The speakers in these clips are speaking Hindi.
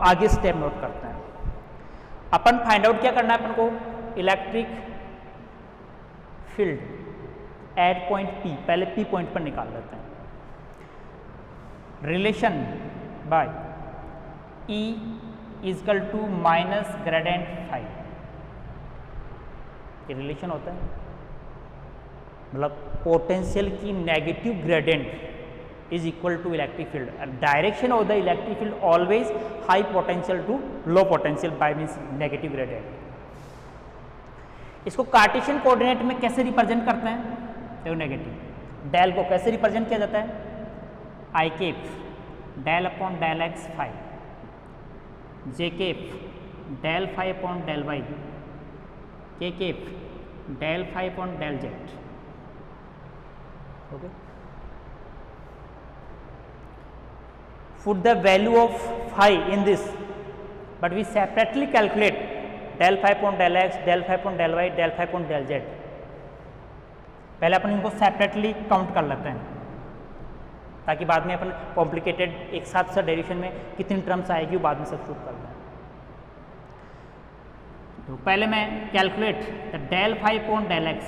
आगे स्टेप नोट करते हैं। अपन फाइंड आउट क्या करना है अपन को, electric field at point P, पहले पी पॉइंट पर निकाल लेते हैं। Relation by E is equal to minus gradient phi, ये रिलेशन होता है, मतलब पोटेंशियल की negative gradient is equal to electric field. Direction of the electric field always high potential to low potential by means negative gradient. इसको कार्टेशियन कोऑर्डिनेट में कैसे रिप्रेजेंट करते हैं, देखो नेगेटिव डेल को कैसे रिप्रेजेंट किया जाता है, i cap del upon del x phi, j cap del phi upon del y, k cap del phi upon del z. Okay, put the value of phi in this, but we separately calculate del phi upon del x, del phi upon del y, del phi upon del z। पहले अपन इनको सेपरेटली काउंट कर लेते हैं ताकि बाद में अपन कॉम्प्लिकेटेड एक साथ से डेरिवेशन में कितनी टर्म्स आएगी वो बाद में सब्स्टिट्यूट कर लें। तो पहले मैं calculate the del phi upon del x,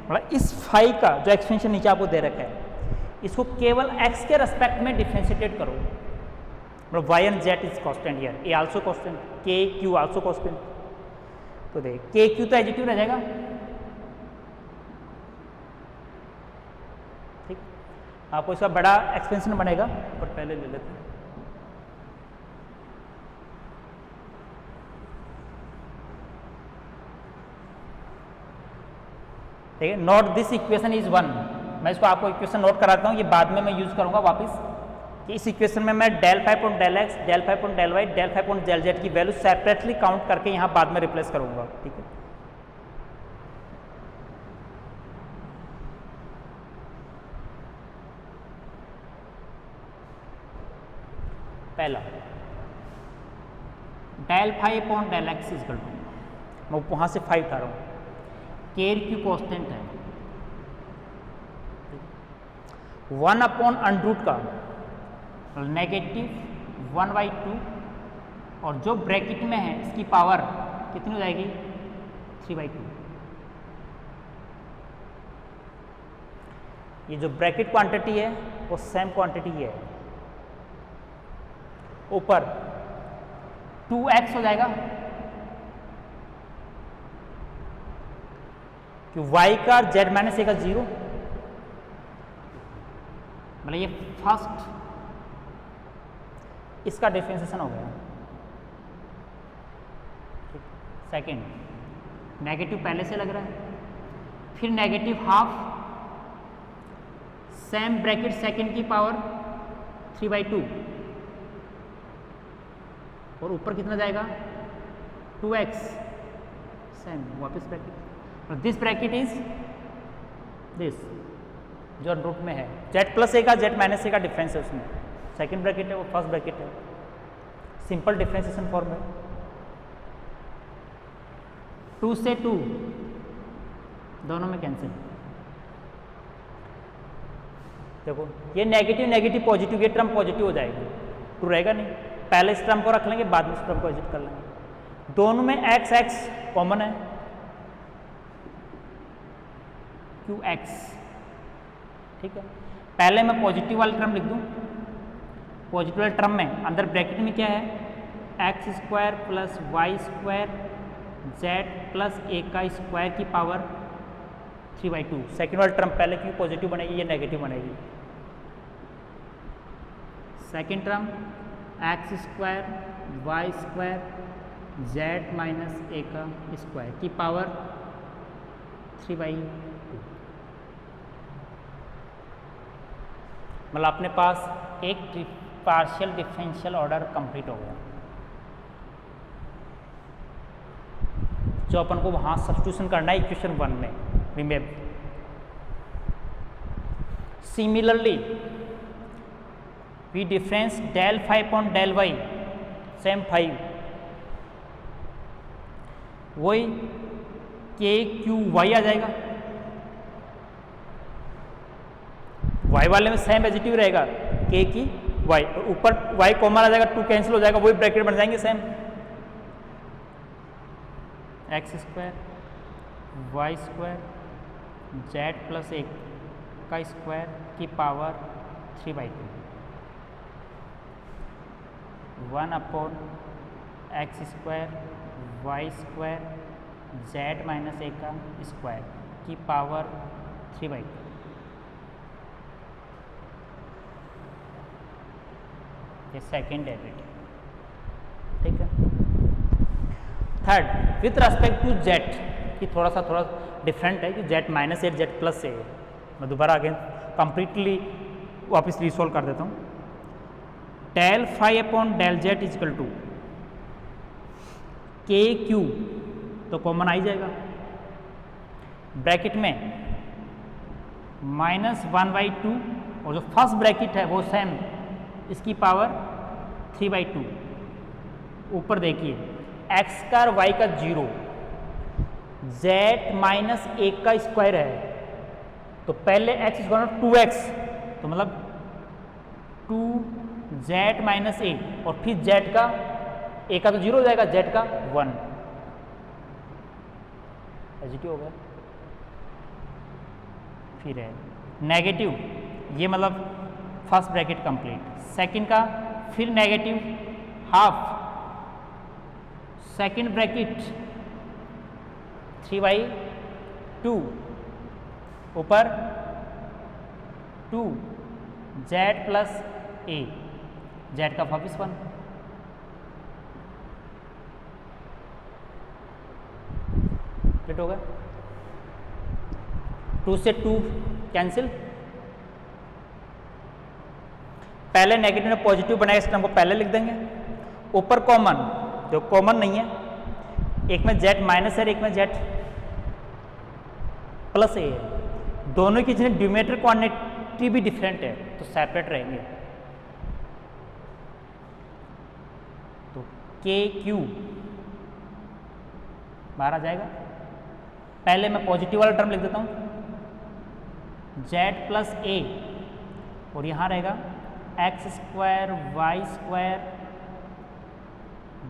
मतलब इस फाई का जो एक्सपेंशन नीचे आपको दे रखा है इसको केवल x के रेस्पेक्ट में डिफरेंशिएट करो, मतलब y and z is constant here, a also constant, k q also constant. तो देख k q तो एडिटिव रह जाएगा, ठीक, आपको इसका बड़ा एक्सपेंशन बनेगा पर पहले ले लेते हैं। ठीक है, नोट दिस इक्वेशन इज 1, मैं इसको आपको इक्वेशन नोट कराता हूँ, ये बाद में मैं यूज करूंगा वापस कि इस इक्वेशन में मैं del phi upon del x, del phi upon del y, del phi upon del z की वैल्यू सेपरेटली काउंट करके यहाँ बाद में रिप्लेस करूंगा। ठीक है, पहला del phi upon del x is equal to, मैं वहां से फाइव उठा रहा हूँ, के की कांस्टेंट है 1 अपॉन अंडरूट का नेगेटिव 1/2 और जो ब्रैकेट में है इसकी पावर कितनी हो जाएगी 3/2। ये जो ब्रैकेट क्वांटिटी है वो सेम क्वांटिटी है, ऊपर 2x हो जाएगा कि y का z माइनस a का 0, मतलब ये फर्स्ट इसका डिफरेंशिएशन हो गया। सेकंड नेगेटिव पहले से लग रहा है, फिर negative half same bracket second की पावर 3/2 और ऊपर कितना जाएगा 2x सेम वापस ब्रैकेट, और दिस ब्रैकेट इज दिस जो रूट में है, z प्लस a का z माइनस a का डिफरेंस है उसमें, सेकंड ब्रैकेट है वो फर्स्ट ब्रैकेट है, सिंपल डिफरेंशिएशन फॉर्म है। 2 से 2 दोनों में कैंसिल, देखो ये नेगेटिव नेगेटिव पॉजिटिव, ये टर्म पॉजिटिव हो जाएगी, 2 रहेगा नहीं, पहले इस टर्म को रख लेंगे बाद में इस टर्म को एग्जिट कर लेंगे। दोनों में x x कॉमन है, qx, ठीक है, पहले मैं पॉजिटिव वाली टर्म लिख दूं, पॉजिटिव वाले टर्म में अंदर ब्रैकेट में क्या है x square plus y square z plus a का स्क्वायर की पावर 3/2। सेकेंड वाली टर्म पहले क्यों पॉजिटिव बनेगी, ये नेगेटिव बनेगी। Second term x square y square z minus a का स्क्वायर की पावर 3/2, मतलब अपने पास एक पार्शियल डिफरेंशियल ऑर्डर कंप्लीट हो गया, जो अपन को वहां सब्स्टिट्यूशन करना है इक्वेशन 1 में, remember. Similarly we difference del phi upon del y, same 5, वही के क्यू वाई आ जाएगा, y वाले में सेम पॉजिटिव रहेगा, k की वाई, ऊपर वाई कॉमन आ जाएगा, 2 कैंसिल हो जाएगा, वही ब्रैकेट बन जाएंगे same, x square y square z plus 1 का स्क्वायर की power 3/2, 1 x square y square z minus 1 का स्क्वायर की पावर 3/2। ये सेकेंड डेरिवेटिव, ठीक है। Third, with respect to z की थोड़ा डिफरेंट है कि जेड माइनस 8 जेड प्लस से है। मैं दोबारा अगेन कंप्लीटली वापस रिसॉल्व कर देता हूँ। Del phi upon del z is equal to k q, तो कॉमन आ ही जाएगा, ब्रैकेट में -1/2 और जो फर्स्ट ब्रैकेट है वो सेम, इसकी पावर 3/2। ऊपर देखिए एक्स स्क्वायर वाई का 0, जेड माइनस 1 का स्क्वायर है, तो पहले एक्स स्क्वायर 2x, तो मतलब 2z माइनस 1 और फिर z का, a का तो 0 हो जाएगा, z का 1, पॉजिटिव हो गया। फिर है नेगेटिव, ये मतलब फर्स्ट ब्रैकेट कंप्लीट, सेकंड का फिर नेगेटिव हाफ, सेकंड ब्रैकेट 3/2, ऊपर 2z प्लस a, z का वापिस 1, फिट हो गया। 2 से 2 कैंसिल, पहले नेगेटिव ने पॉजिटिव बनाया, इस टर्म को पहले लिख देंगे, ऊपर कॉमन, जो कॉमन नहीं है, एक में z माइनस है, एक में z प्लस ए है, दोनों की जिन्हें ड्यूमेटर क्वांटिटी भी डिफरेंट है तो सेपरेट रहेंगे, तो के क्यू बाहर आ जाएगा। पहले मैं पॉजिटिव वाला टर्म लिख देता हूँ, z प्लस ए, और यहाँ रहेगा x square y square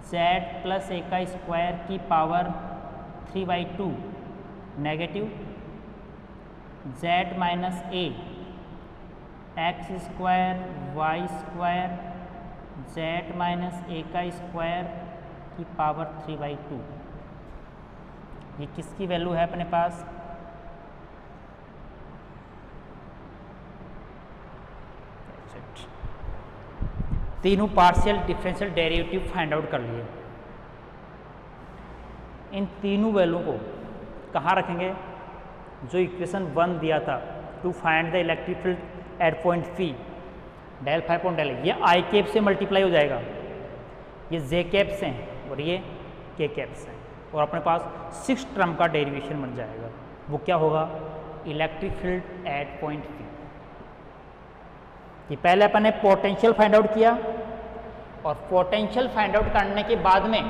z plus 1 का स्क्वायर की power 3/2, negative z minus a, x square y square z minus 1 का स्क्वायर की पावर 3/2। ये किसकी वैल्यू है अपने पास, तीनों partial differential derivative find out कर लिए। इन तीनों वैल्यू को कहाँ रखेंगे, जो इक्वेशन 1 दिया था, to find the electric field at point P, del phi upon del, ये आई कैप से मल्टीप्लाई हो जाएगा, ये जे कैप्स हैं और ये के कैप्स हैं, और अपने पास 6 टर्म का डेरिवेशन बन जाएगा। वो क्या होगा, electric field at point P। कि पहले अपन ने पोटेंशियल फाइंड आउट किया, और पोटेंशियल फाइंड आउट करने के बाद में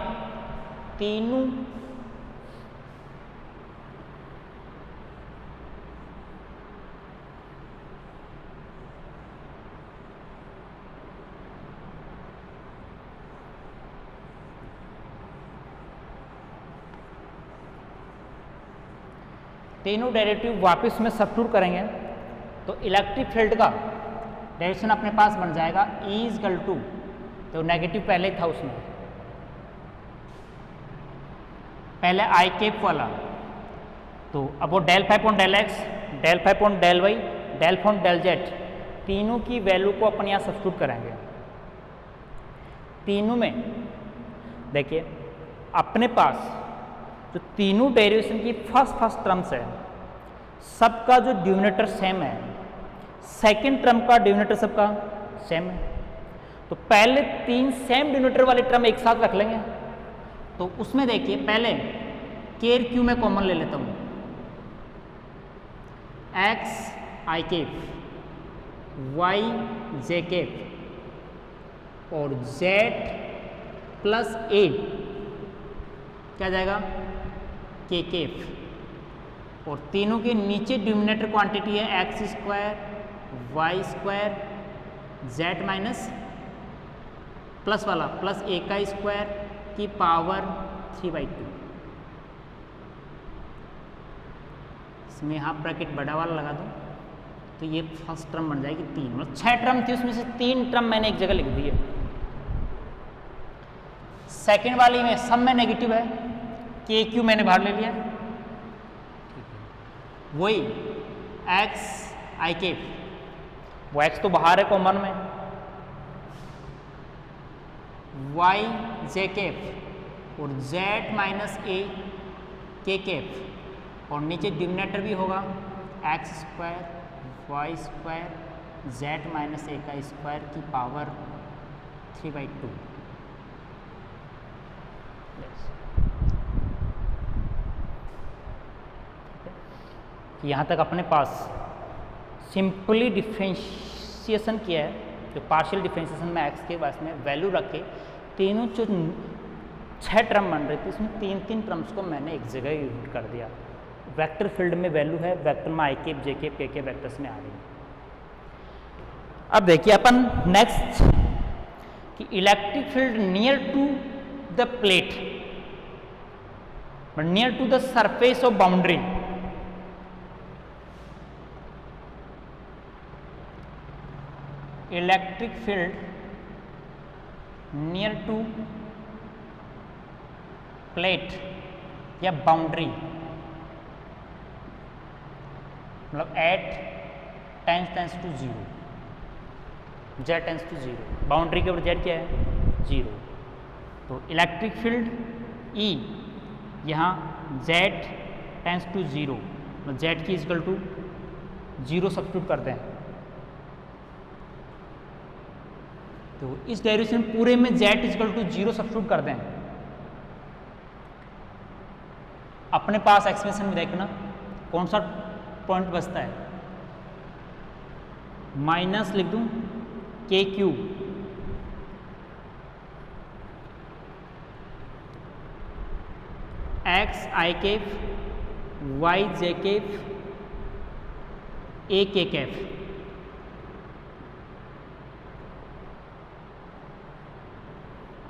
तीनों डेरिवेटिव वापस में सब्स्टिट्यूट करेंगे, तो इलेक्ट्रिक फील्ड का डायरेक्शन अपने पास बन जाएगा E इक्वल टू, तो नेगेटिव पहले था उसमें, पहले आई कैप वाला, तो अब वो del phi upon del x, del phi upon del y, del upon del z, तीनों की वैल्यू को अपन यहाँ सब्स्टिट्यूट करेंगे। तीनों में देखिए अपने पास जो तीनों डेरिवेशन की फर्स्ट टर्म्स है, सबका जो डिनोमिनेटर सेम है, सेकंड टर्म का डिनोमिनेटर सबका सेम है, तो पहले 3 सेम डिनोमिनेटर वाले टर्म एक साथ रख लेंगे। तो उसमें देखिए पहले केर क्यू में कॉमन ले लेता हूँ, x i cap, y j cap और जेड प्लस ए क्या जाएगा, के केप, और तीनों के नीचे डिनोमिनेटर क्वांटिटी है x square y square z minus plus वाला प्लस ए का स्क्वायर की पावर 3/2, इसमें हाफ ब्रैकेट बड़ा वाला लगा दो तो ये फर्स्ट टर्म बन जाएगी 3, मतलब 6 टर्म थी उसमें से 3 टर्म मैंने एक जगह लिख दी है। सेकेंड वाली में सब में नेगेटिव है, के क्यू मैंने बाहर ले लिया, वही एक्स आई के, वो एक्स तो बाहर है कॉमन में, वाई जे केफ और जेड माइनस ए के केफ, और नीचे डिनोमिनेटर भी होगा x square y square z minus a का स्क्वायर की पावर 3/2। यहाँ तक अपने पास सिंपली डिफ्रेंशिएशन किया है, जो पार्शियल डिफ्रेंशिएशन में एक्स के पास में वैल्यू रख के तीनों जो 6 टर्म बन रही थी उसमें 3 टर्म्स को मैंने एक जगह यूज कर दिया। वेक्टर फील्ड में वैल्यू है, वेक्टर में आई के जे के वेक्टर्स में आ रही है। अब देखिए अपन नेक्स्ट कि electric field near to the plate but near to the surface of boundary, electric field near to plate या बाउंड्री, मतलब at tends to 0, z tends to 0, boundary के ऊपर जेड क्या है 0, तो इलेक्ट्रिक फील्ड E यहाँ जेड टेंस टू 0, मतलब जेड की इक्वल टू 0 सब्स्टिट्यूट करते हैं, तो इस डायरेक्शन पूरे में जेड इक्वल टू 0 सब्स्टिट्यूट कर दें। अपने पास एक्सप्रेशन में देखना कौन सा पॉइंट बचता है, माइनस लिख दूं k q x i cap y j cap a k cap,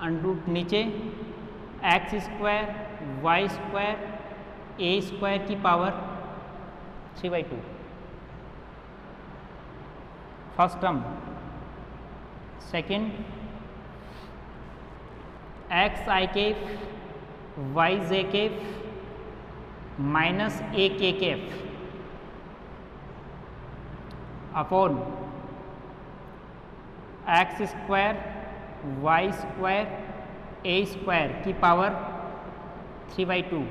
under root नीचे x square y square a square की power 3/2 first term, second x i cap y j cap minus a k cap upon x square y square a square की पावर 3/2।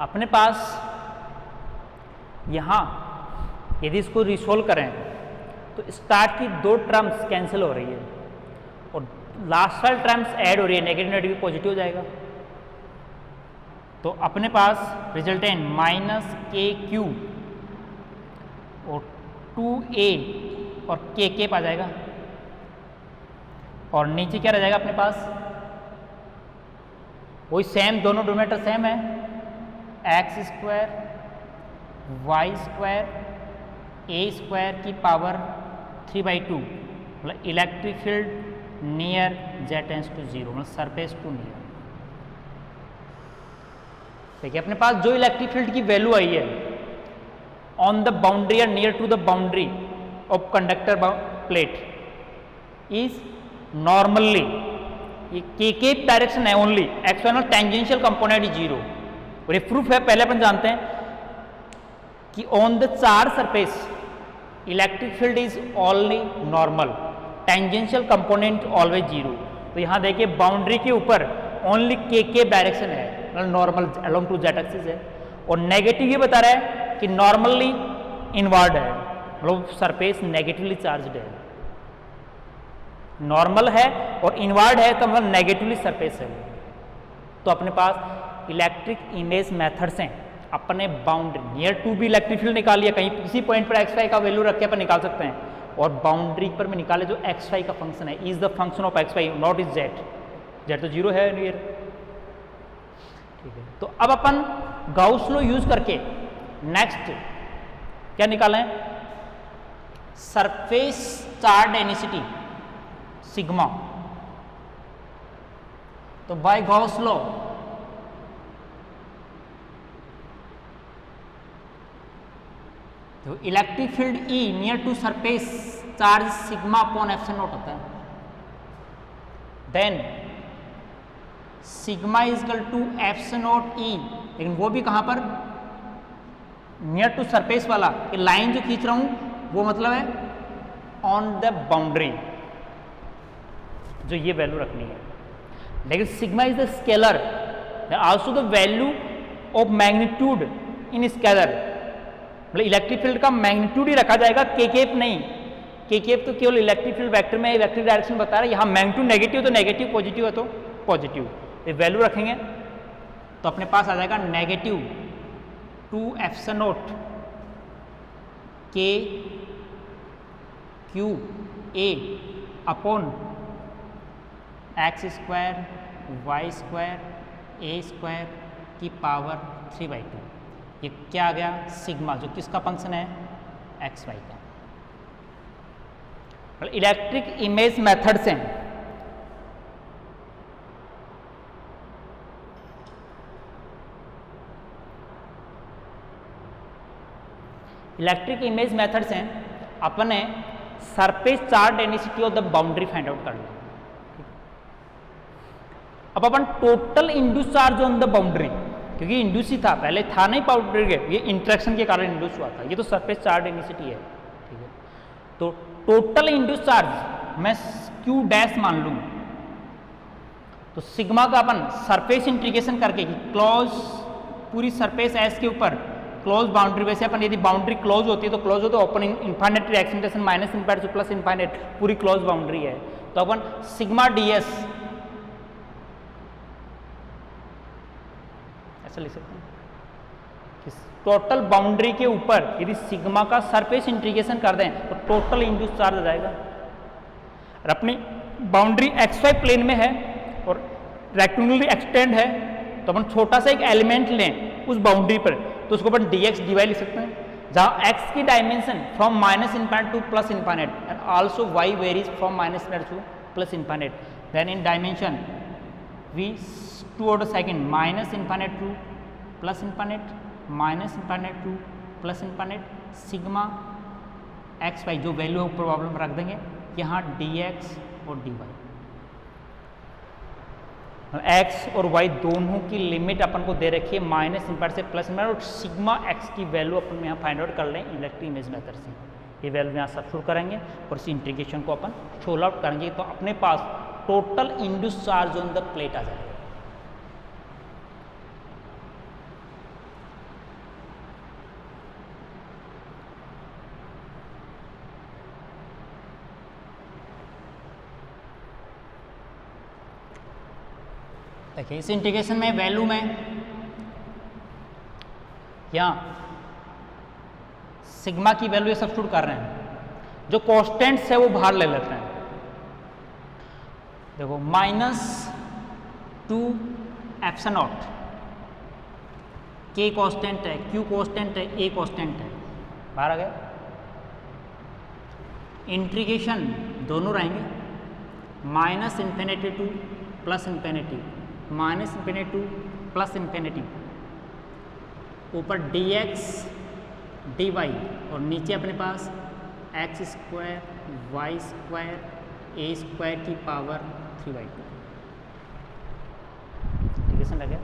अपने पास यहाँ यदि इसको रिसोल्व करें तो स्टार्ट की 2 टर्म्स कैंसिल हो रही है और लास्ट वाली टर्म्स ऐड हो रही है, नेगेटिव नेगेटिव पॉजिटिव हो जाएगा, तो अपने पास रिजल्टेंट माइनस के क्यू और 2a और के केप आ जाएगा, और नीचे क्या रह जाएगा अपने पास वही सेम, दोनों डोमिनेटर सेम है, x square y square a square की पावर 3/2, मतलब electric field near z tends to 0, मतलब सरफेस टू नियर। देखिए अपने पास जो इलेक्ट्रिक फील्ड की वैल्यू आई है ऑन द बाउंड्री या near to the boundary of conductor plate is normally, ये के डायरेक्शन है only, external tangential component is 0, और ये प्रूफ है, पहले अपन जानते हैं कि on the charge surface electric field is only normal, tangential component always 0, तो यहाँ देखिए बाउंड्री के ऊपर ओनली के डायरेक्शन है, मतलब normal along to z axis है, और नेगेटिव ये बता रहा है कि नॉर्मली इनवर्ड है, मतलब सरफेस नेगेटिवली चार्ज्ड है, नॉर्मल है और इनवर्ड है तो मतलब नेगेटिवली सरफेस है। तो अपने पास इलेक्ट्रिक इमेज मेथड से अपने बाउंड्री नियर टू भी इलेक्ट्रिक फील्ड निकाल लिया, कहीं किसी पॉइंट पर एक्स वाई का वैल्यू रख के अपन निकाल सकते हैं, और बाउंड्री पर भी निकाले जो एक्स वाई का फंक्शन है, is the function of x y not is z, z तो 0 है नियर, ठीक है। तो अब अपन गाउस लॉ यूज करके नेक्स्ट क्या निकाला है? Surface charge density sigma. तो बाय गॉस लॉ तो electric field E near to surface charge sigma upon epsilon naught होता है। Then sigma is equal to epsilon naught E, लेकिन वो भी कहां पर? नियर टू सरफेस वाला। कि लाइन जो खींच रहा हूं वो मतलब है ऑन द बाउंड्री, जो ये वैल्यू रखनी है। लेकिन sigma is the scalar, also the value of magnitude in scalar. मतलब इलेक्ट्रिक फील्ड का मैग्नीट्यूड ही रखा जाएगा, के केप नहीं। के केप तो केवल इलेक्ट्रिक फील्ड वेक्टर में इलेक्ट्रिक डायरेक्शन बता रहा है, यहाँ मैग्नीट्यूड नेगेटिव तो नेगेटिव, पॉजिटिव है तो पॉजिटिव। ये वैल्यू रखेंगे तो अपने पास आ जाएगा negative 2 epsilon naught k q a upon x square y square a square की पावर 3/2। ये क्या आ गया? सिग्मा, जो किसका फंक्शन है? एक्स वाई का। इलेक्ट्रिक इमेज मेथड से अपने surface charge density of the boundary find out कर लिया। अब अपन total induce charge on the boundary, क्योंकि इंड्यूस ही था, पहले था नहीं बाउंड्री के, ये इंटरेक्शन के कारण इंड्यूस हुआ था। ये तो सरफेस चार्ज डेंसिटी है, ठीक है। तो टोटल इंड्यूस चार्ज मैं क्यू डैश मान लूँ, तो सिग्मा का अपन सरफेस इंटीग्रेशन करके क्लोज पूरी सरफेस एस के ऊपर क्लोज बाउंड्री, वैसे अपन यदि बाउंड्री क्लोज होती है तो क्लोज होता है open infinite extension minus infinite to plus infinite, पूरी क्लोज बाउंड्री है। तो अपन सिग्मा डीएस ऐसा लिख सकते हैं कि टोटल बाउंड्री के ऊपर यदि सिग्मा का सरफेस इंटीग्रेशन कर दें तो टोटल इंड्यूस चार्ज आ जाएगा। और अपनी बाउंड्री एक्स वाई प्लेन में है और रेक्टेंगुलर एक्सटेंड है, तो अपन छोटा सा एक एलिमेंट लें उस बाउंड्री पर, तो उसको अपन dx dy लिख सकते हैं, जहां x की dimension from minus infinite to plus infinite and also y varies from minus infinite to plus infinite. Then in dimension we 2 order second minus infinite to plus infinite minus infinite to plus infinite sigma x y, जो वैल्यू है प्रॉब्लम रख देंगे यहाँ dx और dy। x और y दोनों की लिमिट अपन को दे रखी है माइनस इनफाइनाइट से प्लस इनफाइनाइट, और सिग्मा x की वैल्यू अपन यहाँ फाइंड आउट कर लें इलेक्ट्रिक इमेज मेथड से। ये वैल्यू यहाँ सब्स्टिट्यूट करेंगे और इस इंटीग्रेशन को अपन सोल्व आउट करेंगे, तो अपने पास total induce charge on the plate आ जाएगा। देखिए इस इंटीग्रेशन में वैल्यू में यहाँ सिग्मा की वैल्यू सब्स्टिट्यूट कर रहे हैं, जो कॉन्स्टेंट्स है वो बाहर ले लेते हैं। देखो -2 एप्सिलॉन नॉट, के कॉन्स्टेंट है, क्यू कॉन्स्टेंट है, ए कॉन्स्टेंट है, बाहर आ गया। इंटीग्रेशन दोनों रहेंगे minus infinity to plus infinity, minus infinity to plus infinity, ऊपर dx dy और नीचे अपने पास x square y square a square की पावर 3/2। इंटीग्रेशन लगे।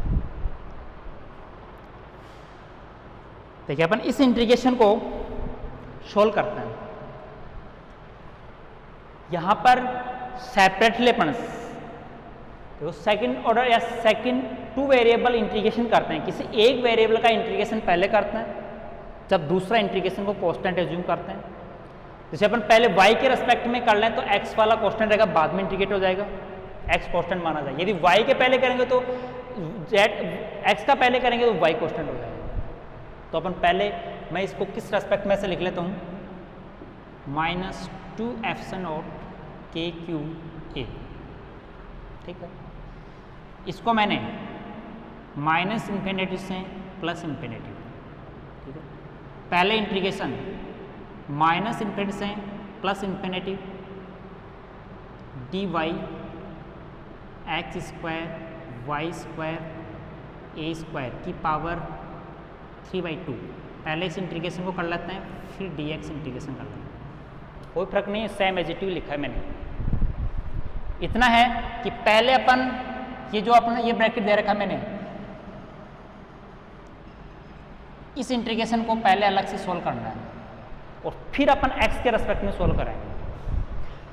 देखिए अपन इस इंटीग्रेशन को सोल्व करते हैं। यहां पर सेपरेटली अपन तो सेकंड ऑर्डर या सेकंड 2 वेरिएबल इंटीग्रेशन करते हैं। किसी एक वेरिएबल का इंटीग्रेशन पहले करते हैं, जब दूसरा इंटीग्रेशन को कांस्टेंट एज्यूम करते हैं। जैसे अपन पहले y के रेस्पेक्ट में कर लें तो x वाला कांस्टेंट रहेगा, बाद में इंटीग्रेट हो जाएगा, x कांस्टेंट माना जाए। यदि y के पहले करेंगे तो x का पहले करेंगे तो y कांस्टेंट हो जाएगा। तो अपन पहले मैं इसको किस रेस्पेक्ट में से लिख लेता हूँ, -2 epsilon naught k q a, ठीक है। इसको मैंने माइनस इन्फिनिटी से प्लस इन्फिनिटी, ठीक है। पहले इंटीग्रेशन माइनस इन्फिनिटी से plus infinity dy x square y square a square की पावर 3/2। पहले इस इंटीग्रेशन को कर लेते हैं, फिर dx इंटीग्रेशन कर लेते हैं। कोई फर्क नहीं है, सेम एजिटिव लिखा है मैंने। इतना है कि पहले अपन ये जो अपना ये ब्रैकेट दे रखा है मैंने, इस इंटीग्रेशन को पहले अलग से सोल्व करना है और फिर अपन x के रेस्पेक्ट में सोल्व कराएंगे।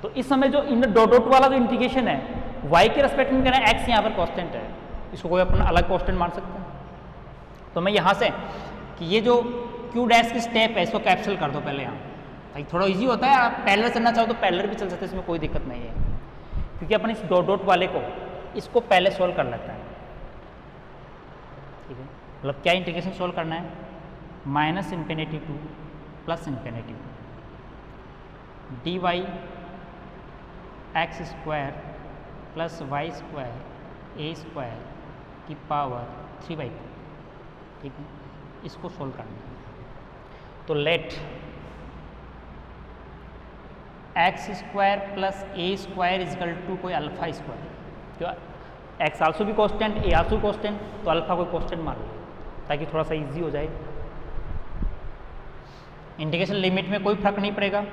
तो इस समय जो इन डॉट डॉट वाला जो इंटीग्रेशन है y के रेस्पेक्ट में करना है, x यहाँ पर कांस्टेंट है, इसको कोई अपन अलग कांस्टेंट मान सकते हैं। तो मैं यहाँ से कि ये जो q डैश की स्टेप है इसको कैप्सल कर दो पहले यहाँ, ताकि थोड़ा इजी होता है। आप पैरेलल चलना चाहो तो पैरेलल भी चल सकते हैं, इसमें कोई दिक्कत नहीं है, क्योंकि अपन इस डॉट डॉट वाले को इसको पहले सोल्व कर लेते हैं। ठीक है, मतलब क्या इंटीग्रेशन सोल्व करना है, minus infinity to plus infinity dy x square plus y square a square की पावर 3/2। ठीक है, इसको सोल्व करना है। तो let x square plus a square is equal to कोई अल्फा स्क्वायर, जो एक्स आल्सो भी कांस्टेंट ए आल्सो कांस्टेंट, तो अल्फा कोई कांस्टेंट मान लो ताकि थोड़ा सा इजी हो जाए। इंटीग्रेशन लिमिट में कोई फर्क नहीं पड़ेगा।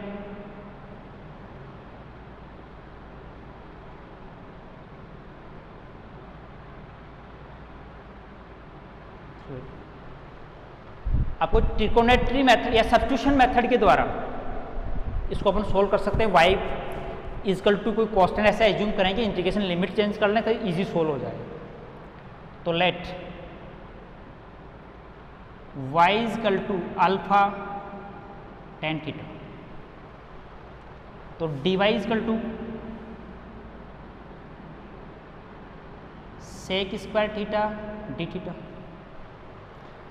आपको ट्रिकोनेट्री मेथड या सब्स्टिट्यूशन मेथड के द्वारा इसको अपन सोल्व कर सकते हैं। y इजकल टू कोई कांस्टेंट ऐसा एज्यूम करेंगे, इंटीग्रेशन लिमिट चेंज कर लें तो इजी सोल्व हो जाए। तो let y is equal to alpha tan theta, तो dy is equal to sec square theta d theta,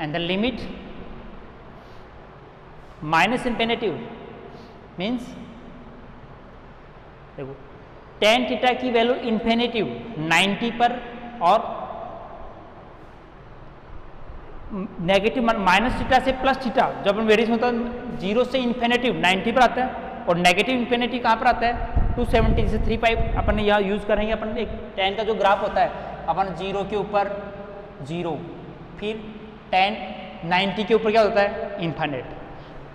and the limit minus infinity means देखो टेन थीटा की वैल्यू इन्फिनिटिव 90 पर और नेगेटिव माइनस थीटा से प्लस थीटा, जब वेरिएशन होता है 0 से इन्फिनिटिव 90 पर आता है और नेगेटिव इन्फिनिटी कहाँ पर आता है 270 से 35। अपन यहाँ यूज करेंगे, अपन एक टेन का जो ग्राफ होता है अपन 0 के ऊपर 0, फिर 10 90 के ऊपर क्या होता है इन्फिनिट,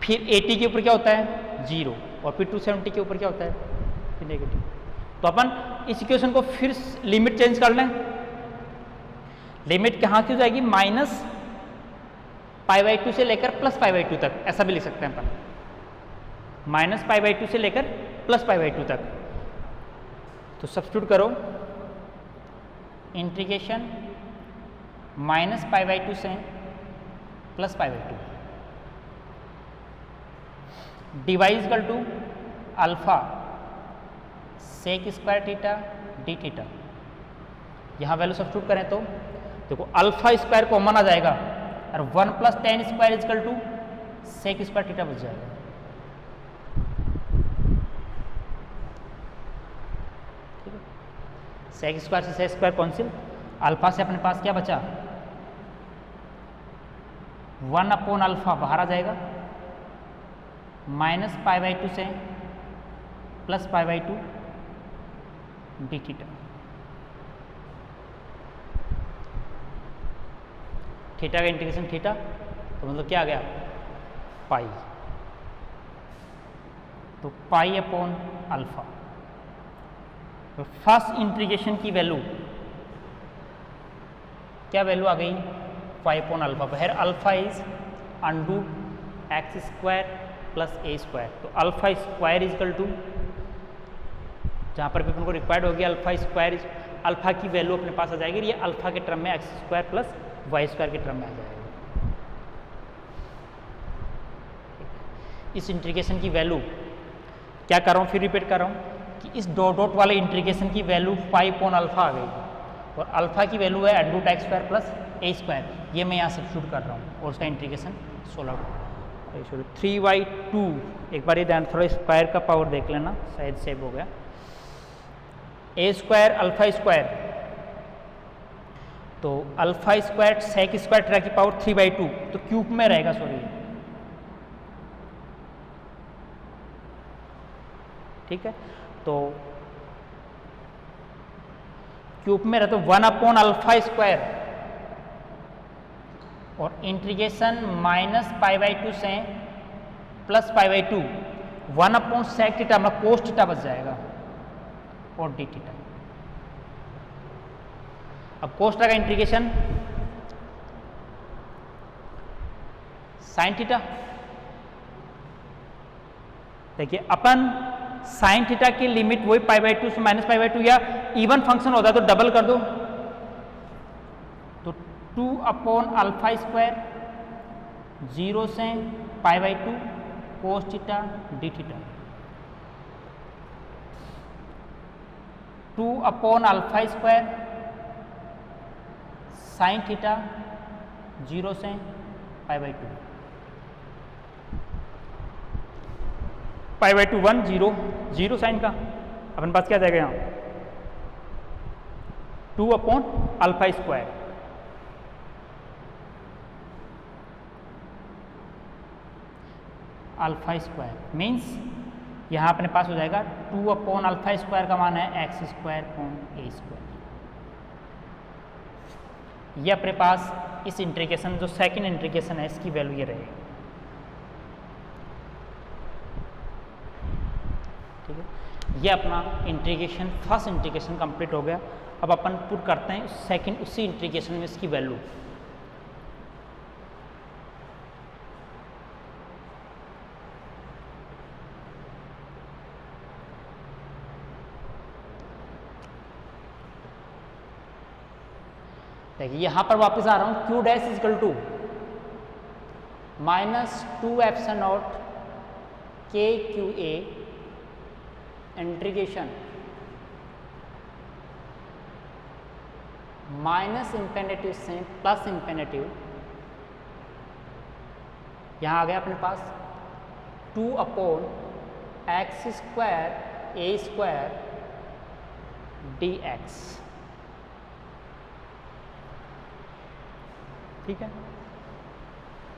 फिर 80 के ऊपर क्या होता है 0 और फिर 270 के ऊपर क्या होता है फिर नेगेटिव। तो अपन इस इक्वेशन को फिर लिमिट चेंज कर लें। लिमिट कहाँ की हो जाएगी, माइनस π/2 से लेकर प्लस π/2 तक, ऐसा भी लिख सकते हैं अपन, माइनस π/2 से लेकर प्लस π/2 तक। तो सब्स्टिट्यूट करो, इंटीग्रेशन माइनस π/2 से plus π/2 dy is equal to alpha sec square theta d theta. यहाँ वैल्यू सब्स्टिट्यूट करें तो देखो अल्फा स्क्वायर कॉमन आ जाएगा और 1 plus tan square is equal to sec square theta बच जाएगा। ठीक है, सेक स्क्वायर से सेक स्क्वायर कैंसिल, अल्फा से अपने पास क्या बचा 1 अपॉन अल्फा बाहर आ जाएगा, माइनस π/2 से प्लस π/2 डी थीटा। थीटा का इंटीग्रेशन थीटा, तो मतलब क्या आ गया पाई, तो पाई अपॉन अल्फा। तो फर्स्ट इंटीग्रेशन की वैल्यू क्या वैल्यू आ गई 5 upon alpha, where alpha is underroot x square plus a square. तो अल्फा स्क्वायर इजकल टू, जहाँ पर भी अपन को रिक्वायर्ड होगी अल्फा स्क्वायर, अल्फा की वैल्यू अपने पास आ जाएगी, ये अल्फा के टर्म में x square plus y square के टर्म में आ जाएगा। इस इंटीग्रेशन की वैल्यू क्या कर रहा हूँ, फिर रिपीट कर रहा हूँ कि इस डॉट डॉट वाले इंटीग्रेशन की वैल्यू 5 अपॉन अल्फा आ गई और अल्फा की वैल्यू है under root x square plus a square, ये मैं यहाँ सब्स्टिट्यूट कर रहा हूँ और उसका इंटीग्रेशन 3/2। एक बार ये ध्यान, थोड़ा स्क्वायर का पावर देख लेना, शायद सेव हो गया। ए स्क्वायर अल्फा स्क्वायर, तो alpha square sec square theta की पावर 3/2, तो क्यूब में रहेगा, सॉरी ठीक है, तो क्यूब में रहता 1/α² और इंटीग्रेशन -π/2 से +π/2 1/sec थीटा मतलब cos थीटा बच जाएगा और d थीटा। अब cos थीटा का इंटीग्रेशन sin थीटा। देखिए अपन sin थीटा की लिमिट वही π/2 से -π/2 या इवन फंक्शन होता है तो डबल कर दो, तो 2/α² 0 से π/2 cos theta d theta, 2/α² sin theta 0 से π/2, π/2 1 0 0 साइन का अपन पास क्या जाएगा यहाँ 2/α²। α² मीन्स यहाँ अपने पास हो जाएगा 2/α² का मान है x²/a²। ये अपने पास इस इंटीग्रेशन जो सेकंड इंटीग्रेशन है इसकी वैल्यू ये रहेगी। ठीक है, ये अपना इंटीग्रेशन फर्स्ट इंटीग्रेशन कंप्लीट हो गया। अब अपन पुट करते हैं सेकंड उसी इंटीग्रेशन में इसकी वैल्यू। देखिए यहां पर वापस आ रहा हूं, q dash equal to -2ε0 kqa integration -∞ से +∞। यहाँ आ गया अपने पास 2/x² dx। ठीक है,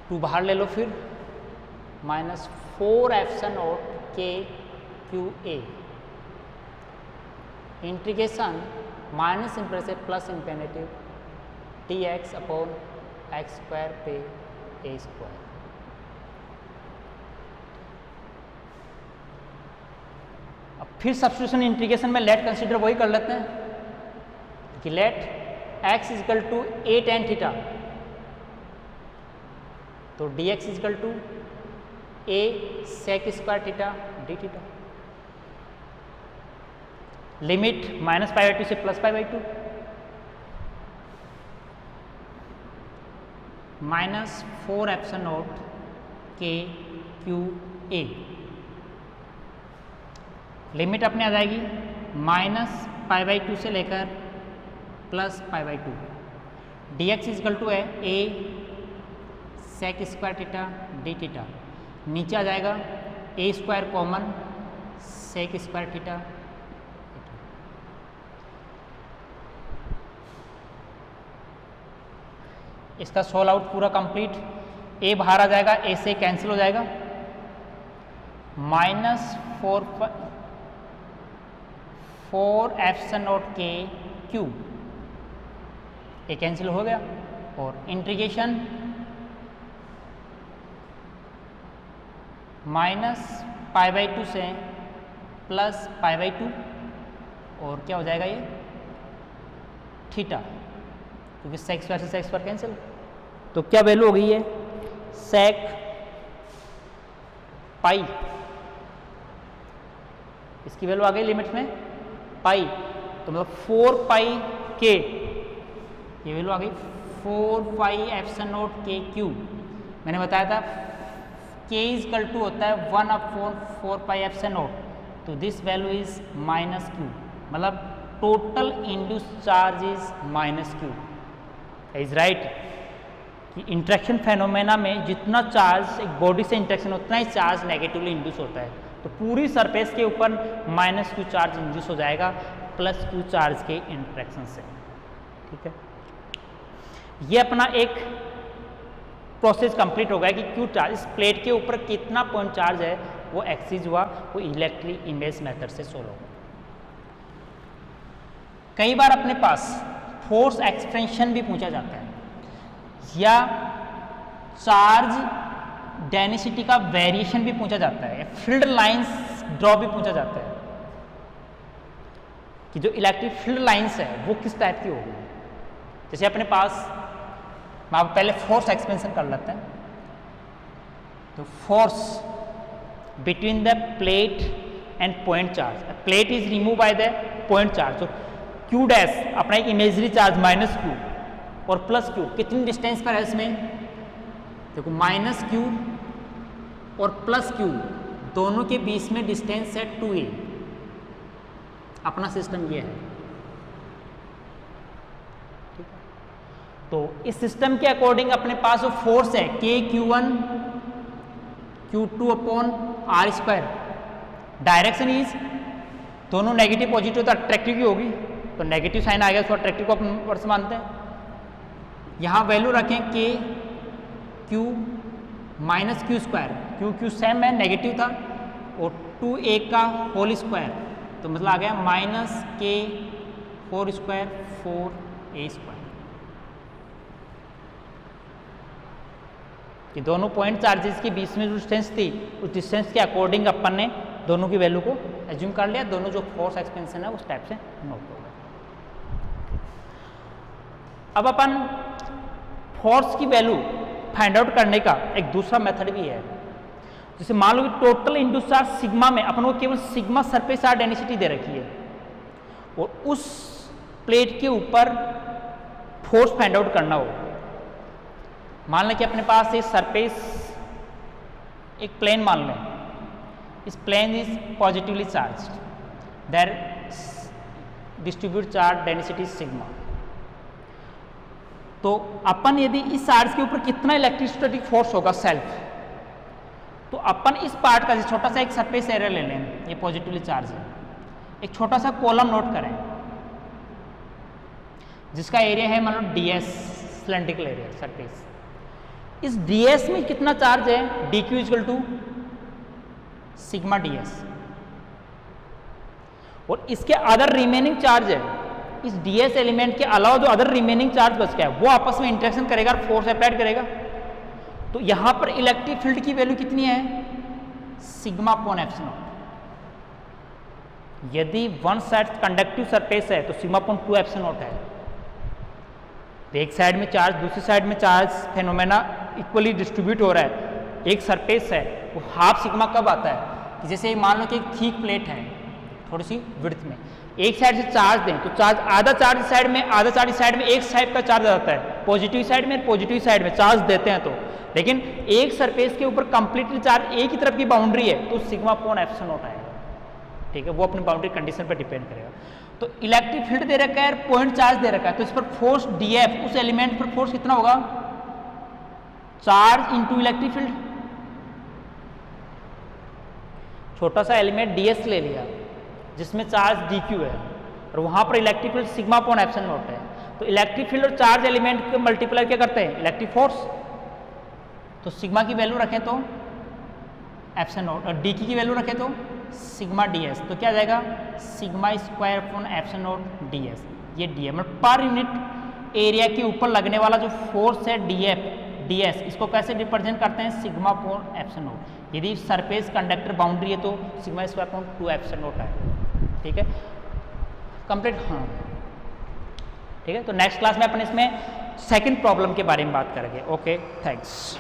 2 बाहर ले लो, फिर -4ε0 kqa इंटीग्रेशन -∞ से +∞ dx/x²/a²। अब फिर सब्स्टिट्यूशन इंटीग्रेशन में लेट कंसीडर वही कर लेते हैं कि let x equal to a tan theta, तो dx equal to a sec² theta d theta. Limit -π/2 से +π/2 -4ε0 kqa लिमिट अपने आ जाएगी -π/2 से लेकर +π/2। dx इजकल टू है a sec² theta d theta, नीचे आ जाएगा a² कॉमन sec² थीटा। इसका सोल्व आउट पूरा कंप्लीट, a बाहर आ जाएगा, a से कैंसिल हो जाएगा, -4ε0 kq a कैंसिल हो गया और इंटीग्रेशन -π/2 से +π/2 और क्या हो जाएगा ये थीटा, क्योंकि sec² से sec² कैंसिल, तो क्या वैल्यू हो गई है sec पाई, इसकी वैल्यू आ गई लिमिट में पाई, तो मतलब 4πk, ये वैल्यू आ गई 4πε0 kq। मैंने बताया था k इजकल टू होता है 1/4πε0, तो दिस वैल्यू इज -q, मतलब total induce charge is -q। Is right कि इंटरेक्शन फेनोमेना में जितना चार्ज एक बॉडी से इंटरेक्शन उतना ही चार्ज नेगेटिवली इंड्यूस होता है, तो पूरी सरफेस के ऊपर -q चार्ज इंड्यूस हो जाएगा +q चार्ज के इंटरेक्शन से। ठीक है, ये अपना एक प्रोसेस कंप्लीट हो गया कि q चार्ज इस प्लेट के ऊपर कितना पॉइंट चार्ज है वो एक्सिस हुआ, वो इलेक्ट्रिक इमेज मेथड से सोल्व होगा। कई बार अपने पास फोर्स एक्सपेंशन भी पूछा जाता है या चार्ज डेंसिटी का वेरिएशन भी पूछा जाता है, फील्ड लाइंस ड्रॉ भी पूछा जाता है कि जो इलेक्ट्रिक फील्ड लाइंस है वो किस टाइप की होगी। जैसे अपने पास मैं आप पहले फोर्स एक्सपेंशन कर लेते हैं। तो force between the plate and point charge, plate is remove by the point charge. तो क्यू डैश अपना एक इमेजरी चार्ज माइनस क्यू और प्लस क्यू, कितनी डिस्टेंस पर है इसमें, देखो माइनस क्यू और प्लस क्यू दोनों के बीच में डिस्टेंस है 2a। अपना सिस्टम ये है, ठीक है। तो इस सिस्टम के अकॉर्डिंग अपने पास जो फोर्स है KQ1 Q2 upon R square, direction is दोनों नेगेटिव पॉजिटिव तो अट्रैक्टिव की होगी, तो नेगेटिव साइन आ गया तो अट्रैक्टिव को अपन वर्ष मानते हैं। यहाँ वैल्यू रखें KQ minus Q square, Q same है नेगेटिव था, और 2a का होल स्क्वायर, तो मतलब आ गया minus K whole square 4a स्क्वायर। कि दोनों पॉइंट चार्जेस के बीच में जो डिस्टेंस थी उस डिस्टेंस के अकॉर्डिंग अपन ने दोनों की वैल्यू को एज्यूम कर लिया, दोनों जो फोर्स एक्सपेंशन है उस टाइप से नोट हो गया। अब अपन फोर्स की वैल्यू फाइंड आउट करने का एक दूसरा मेथड भी है। जैसे मान लो कि टोटल इंडूस चार्ज सिग्मा में अपन को केवल सिग्मा सरफेस चार्ज डेंसिटी दे रखी है और उस प्लेट के ऊपर फोर्स फाइंड आउट करना हो। मान लें कि अपने पास एक सरफेस, एक प्लेन मान लें, इस plane is positively charge, there distribute charge density sigma. तो अपन यदि इस चार्ज के ऊपर कितना इलेक्ट्रोस्टैटिक फोर्स होगा सेल्फ, तो अपन इस पार्ट का छोटा सा एक सरफेस एरिया ले लें, ये पॉजिटिवली चार्ज है, एक छोटा सा कॉलम नोट करें जिसका एरिया है मान लो ds, सिलेंड्रिकल एरिया सरफेस। इस ds में कितना चार्ज है, dq equal to sigma ds, और इसके अदर रिमेनिंग चार्ज है, इस ds एलिमेंट के अलावा जो अदर रिमेनिंग चार्ज बच गया है वो आपस में इंटरेक्शन करेगा और फोर्स अप्लाइड करेगा। तो यहां पर इलेक्ट्रिक फील्ड की वैल्यू कितनी है, सिग्मा अपॉन एप्सिलॉन। यदि वन साइड कंडक्टिव सरफेस है तो सिग्मा अपॉन 2 एप्सिलॉन है। एक साइड में चार्ज, दूसरी साइड में चार्ज फेनोमेना इक्वली डिस्ट्रीब्यूट हो रहा है, एक सरफेस है, वो हाफ सिग्मा कब आता है कि जैसे मान लो कि एक थिक प्लेट है थोड़ी सी विड्थ में, एक साइड से चार्ज दें तो चार्ज आधा चार्ज साइड में, आधा चार्ज साइड में, एक साइड का चार्ज आता है पॉजिटिव साइड में, पॉजिटिव साइड में चार्ज देते हैं तो, लेकिन एक सरफेस के ऊपर कंप्लीटली चार्ज एक ही तरफ की बाउंड्री है तो सिग्मा अपॉन एप्सिलॉन आएगा, ठीक है। वो अपनी बाउंड्री कंडीशन पर डिपेंड करेगा। तो इलेक्ट्रिक फील्ड दे रखा है, पॉइंट चार्ज दे रखा है, तो इस पर फोर्स dF, उस एलिमेंट पर फोर्स कितना होगा, चार्ज इनटू इलेक्ट्रिक फील्ड। छोटा सा एलिमेंट ds ले लिया जिसमें चार्ज dq है और वहां पर electric field sigma upon epsilon not है, तो इलेक्ट्रिक फील्ड और चार्ज एलिमेंट को मल्टीप्लाई क्या करते हैं, इलेक्ट्रिक फोर्स। तो सिग्मा की वैल्यू रखें तो एप्सिलॉन नॉट और dq की वैल्यू रखें तो सिग्मा ds, तो क्या जाएगा sigma square upon epsilon not ds। ये ds मतलब पर यूनिट एरिया के ऊपर लगने वाला जो फोर्स है ds, इसको कैसे रिप्रेजेंट करते हैं, सिग्मा अपॉन एप्सिलॉन नॉट। यदि सरफेस कंडक्टर बाउंड्री है तो sigma square upon 2 epsilon not है, ठीक है, कंप्लीट। हाँ ठीक है, तो नेक्स्ट क्लास में अपन इसमें सेकंड प्रॉब्लम के बारे में बात करेंगे। Okay, thanks.